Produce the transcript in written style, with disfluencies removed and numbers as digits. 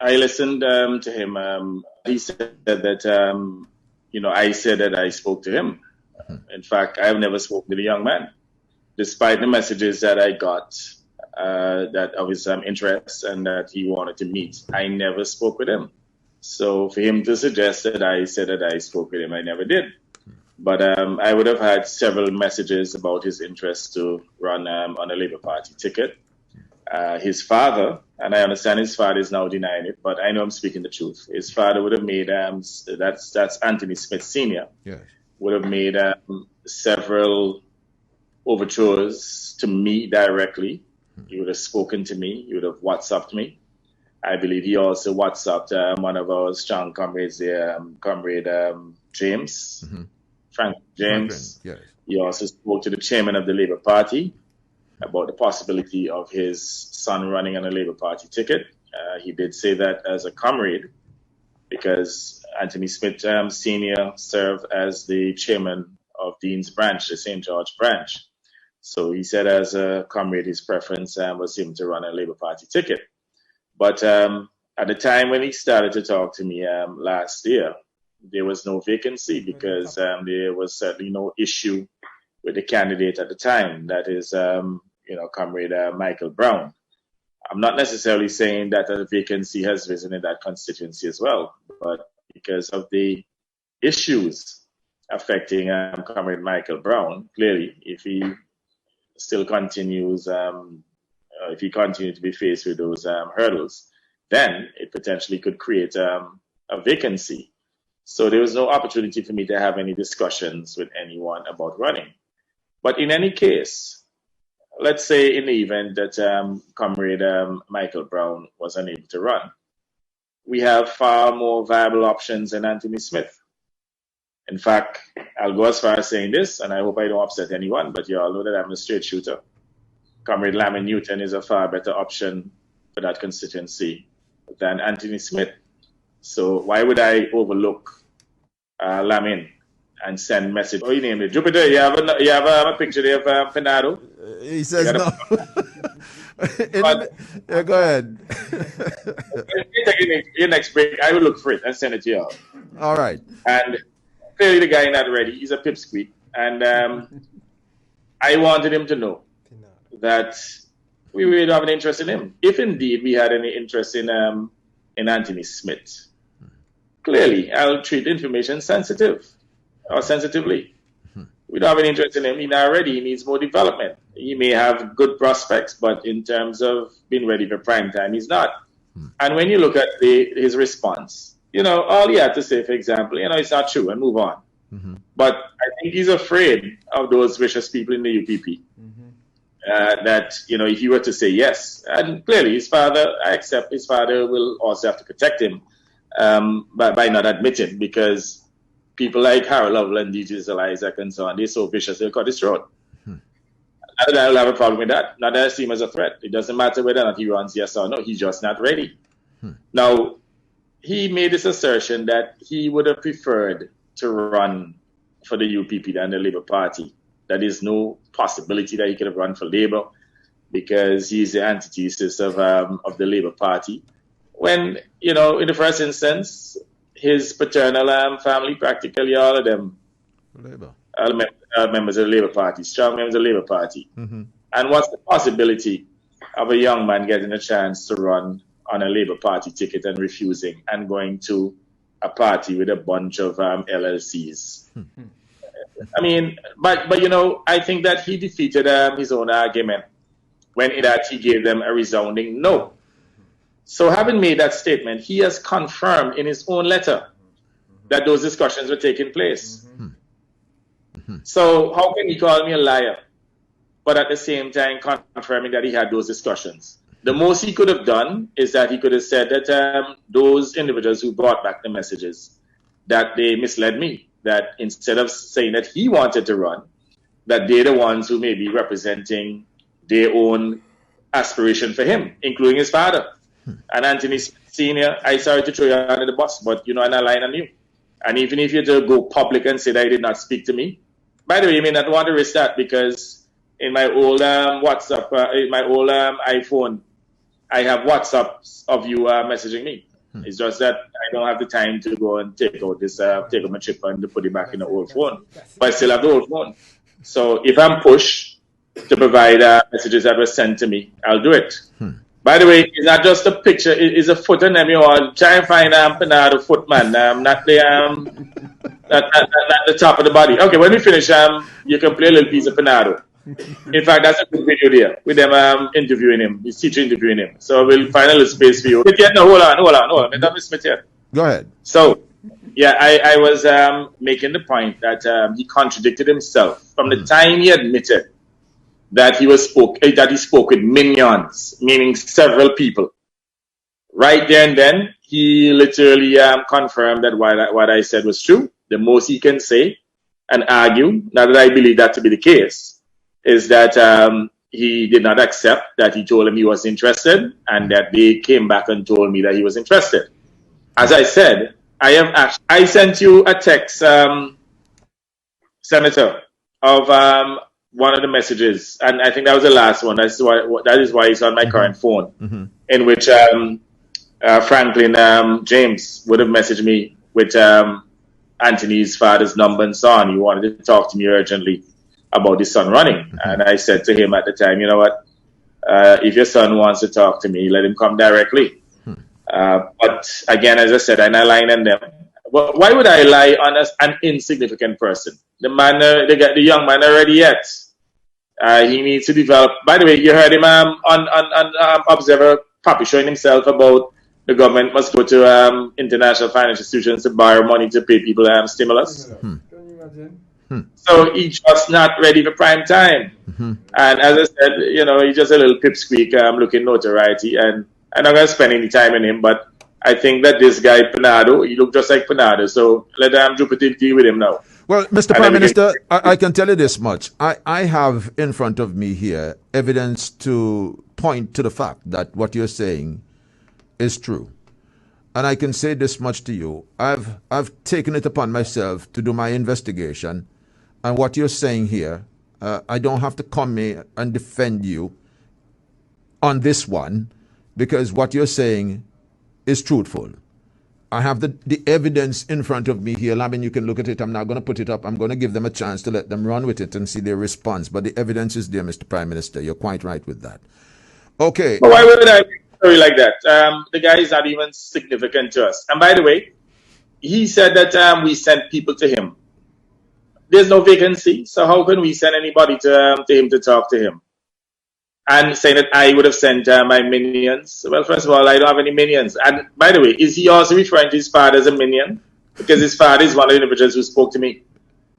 I listened to him. He said that, I said that I spoke to him. In fact, I have never spoken to the young man, despite the messages that I got that of his interest and that he wanted to meet. I never spoke with him. So for him to suggest that I said that I spoke with him, I never did. But I would have had several messages about his interest to run on a Labour Party ticket. His father, and I understand his father is now denying it, but I know I'm speaking the truth. His father would have made, that's Anthony Smith Sr., yes, would have made several overtures to me directly. He would have spoken to me. He would have WhatsApped me. I believe he also WhatsApped one of our strong comrades there, Comrade James, Frank James. Yes. He also spoke to the chairman of the Labour Party about the possibility of his son running on a Labour Party ticket. He did say that as a comrade, because Anthony Smith Sr. served as the chairman of Dean's branch, the St. George branch. So he said as a comrade, his preference was him to run a Labour Party ticket. But at the time when he started to talk to me last year, there was no vacancy because there was certainly no issue with the candidate at the time. That is, Comrade Michael Browne. I'm not necessarily saying that a vacancy has risen in that constituency as well, but because of the issues affecting Comrade Michael Browne, clearly, if he still continues, if he continues to be faced with those hurdles, then it potentially could create a vacancy. So there was no opportunity for me to have any discussions with anyone about running. But in any case, let's say in the event that Comrade Michael Browne was unable to run, we have far more viable options than Anthony Smith. In fact, I'll go as far as saying this, and I hope I don't upset anyone, but you all know that I'm a straight shooter. Comrade Lamin Newton is a far better option for that constituency than Anthony Smith. So why would I overlook Lamin and send message? Oh, you named it. Jupiter, you have a picture there of Penado? He says no. Yeah, go ahead. Your next break, I will look for it and send it to you all. All right. And clearly the guy not ready. He's a pipsqueak. And I wanted him to know that we really don't have an interest in him. If indeed we had any interest in Anthony Smith, clearly I'll treat information sensitively. We don't have any interest in him. He's not ready. He needs more development. He may have good prospects, but in terms of being ready for prime time, he's not. And when you look at his response, all he had to say, for example, it's not true, and move on. But I think he's afraid of those vicious people in the UPP. That, if he were to say yes, and clearly his father, I accept his father will also have to protect him by not admitting, because people like Harold Lovell and DJ Isaac and so on, they're so vicious, they'll cut his throat. Not that I'll have a problem with that. Not that I see him as a threat. It doesn't matter whether or not he runs yes or no, he's just not ready. Now, he made this assertion that he would have preferred to run for the UPP than the Labour Party. That is no possibility that he could have run for Labour because he's the antithesis of the Labour Party. When, in the first instance, his paternal family, practically all of them, Labour. Members of the Labour Party, strong members of the Labour Party. And what's the possibility of a young man getting a chance to run on a Labour Party ticket and refusing and going to a party with a bunch of LLCs? I mean, but I think that he defeated his own argument when he gave them a resounding no. So having made that statement, he has confirmed in his own letter that those discussions were taking place. So how can he call me a liar, but at the same time confirming that he had those discussions? The most he could have done is that he could have said that those individuals who brought back the messages, that they misled me, that instead of saying that he wanted to run, that they're the ones who may be representing their own aspiration for him, including his father. And Anthony Sr., I'm sorry to throw you under the bus, but I'm not lying on you. And even if you to go public and say that he did not speak to me, by the way, you may not want to risk that, because in my old WhatsApp, in my old iPhone, I have WhatsApps of you messaging me. It's just that I don't have the time to go and take out my chip and to put it back in the old phone. But I still have the old phone. So if I'm pushed to provide messages that were sent to me, I'll do it. By the way, it's not just a picture, it's a foot and them. You all try and find Panado foot, man. Not the top of the body. Okay, when we finish, you can play a little piece of Panado. In fact, that's a good video there with them interviewing him, his teacher interviewing him. So we'll find a little space for you. But yeah, no, hold on. Mr. Smith here. Go ahead. So, yeah, I was making the point that he contradicted himself from the time he admitted that he spoke with minions, meaning several people. Right there and then, he literally confirmed that what I said was true. The most he can say and argue, now that I believe that to be the case, is that he did not accept that he told him he was interested and that they came back and told me that he was interested. As I said, I sent you a text, Senator, of one of the messages, and I think that was the last one. That is why it's on my current phone, in which Franklin James would have messaged me with Anthony's father's number and so on. He wanted to talk to me urgently about his son running. And I said to him at the time, you know what, if your son wants to talk to me, let him come directly. But again, as I said, I lie on them. Why would I lie on an insignificant person? The young man already yet. He needs to develop. By the way, you heard him on Observer Papi showing himself about the government must go to international financial institutions to borrow money to pay people stimulus. Can you imagine? So he's just not ready for prime time. And as I said, he's just a little pipsqueak looking notoriety. And I'm not going to spend any time on him, but I think that this guy, Panado, he looked just like Panado. So let Jupiter deal with him now. Well, Mr. Prime Minister, I can tell you this much. I have in front of me here evidence to point to the fact that what you're saying is true. And I can say this much to you. I've taken it upon myself to do my investigation. And what you're saying here, I don't have to come here and defend you on this one, because what you're saying is truthful. I have the evidence in front of me here. I mean, you can look at it. I'm not going to put it up. I'm going to give them a chance to let them run with it and see their response. But the evidence is there, Mr. Prime Minister. You're quite right with that. Okay. But why would I make a story like that? The guy is not even significant to us. And by the way, he said that we sent people to him. There's no vacancy, so how can we send anybody to him to talk to him? And saying that I would have sent my minions. Well, first of all, I don't have any minions. And by the way, is he also referring to his father as a minion? Because his father is one of the individuals who spoke to me.